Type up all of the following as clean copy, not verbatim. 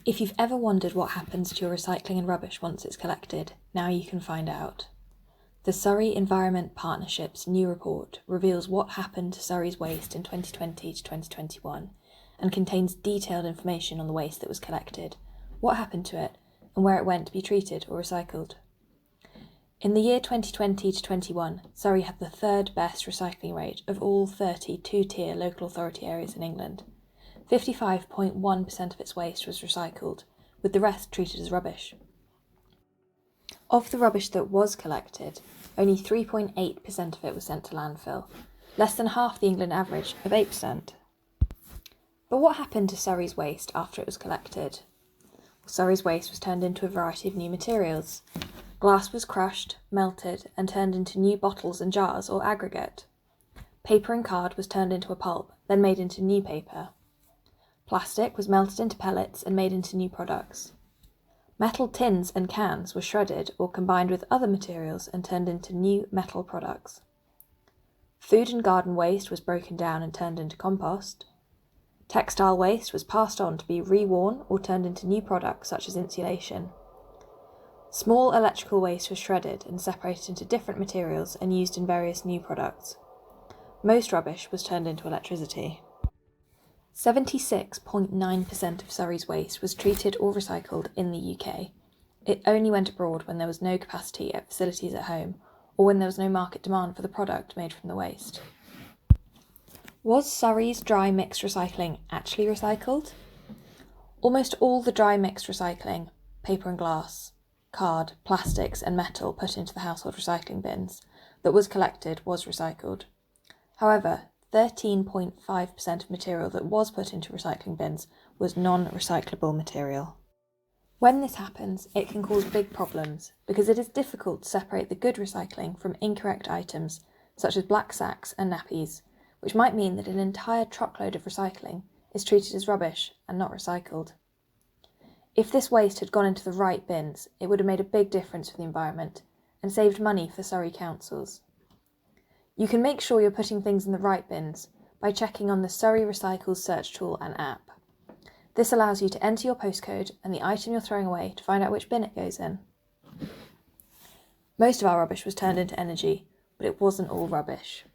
If you've ever wondered what happens to your recycling and rubbish once it's collected, now you can find out. The Surrey Environment Partnership's new report reveals what happened to Surrey's waste in 2020 to 2021 and contains detailed information on the waste that was collected, what happened to it, and where it went to be treated or recycled. In the year 2020 to 21, Surrey had the third best recycling rate of all 30 two-tier local authority areas in England. 55.1% of its waste was recycled, with the rest treated as rubbish. Of the rubbish that was collected, only 3.8% of it was sent to landfill, less than half the England average of 8%. But what happened to Surrey's waste after it was collected? Surrey's waste was turned into a variety of new materials. Glass was crushed, melted, and turned into new bottles and jars or aggregate. Paper and card was turned into a pulp, then made into new paper. Plastic was melted into pellets and made into new products. Metal tins and cans were shredded or combined with other materials and turned into new metal products. Food and garden waste was broken down and turned into compost. Textile waste was passed on to be reworn or turned into new products such as insulation. Small electrical waste was shredded and separated into different materials and used in various new products. Most rubbish was turned into electricity. 76.9% of Surrey's waste was treated or recycled in the UK. It only went abroad when there was no capacity at facilities at home or when there was no market demand for the product made from the waste. Was Surrey's dry mixed recycling actually recycled? Almost all the dry mixed recycling, paper and glass, card, plastics and metal put into the household recycling bins that was collected was recycled. However, 13.5% of material that was put into recycling bins was non-recyclable material. When this happens, it can cause big problems because it is difficult to separate the good recycling from incorrect items such as black sacks and nappies, which might mean that an entire truckload of recycling is treated as rubbish and not recycled. If this waste had gone into the right bins, it would have made a big difference for the environment and saved money for Surrey councils. You can make sure you're putting things in the right bins by checking on the Surrey Recycles search tool and app. This allows you to enter your postcode and the item you're throwing away to find out which bin it goes in. Most of our rubbish was turned into energy, but it wasn't all rubbish.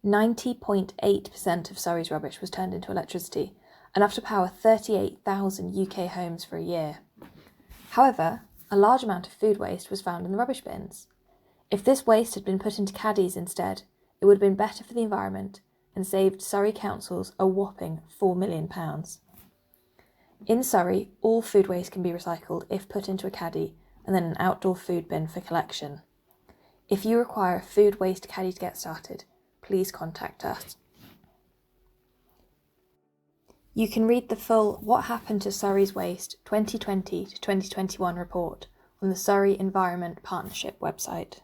90.8% of Surrey's rubbish was turned into electricity, enough to power 38,000 UK homes for a year. However, a large amount of food waste was found in the rubbish bins. If this waste had been put into caddies instead, it would have been better for the environment and saved Surrey councils a whopping £4 million. In Surrey, all food waste can be recycled if put into a caddy and then an outdoor food bin for collection. If you require a food waste caddy to get started, please contact us. You can read the full What Happened to Surrey's Waste 2020 to 2021 report on the Surrey Environment Partnership website.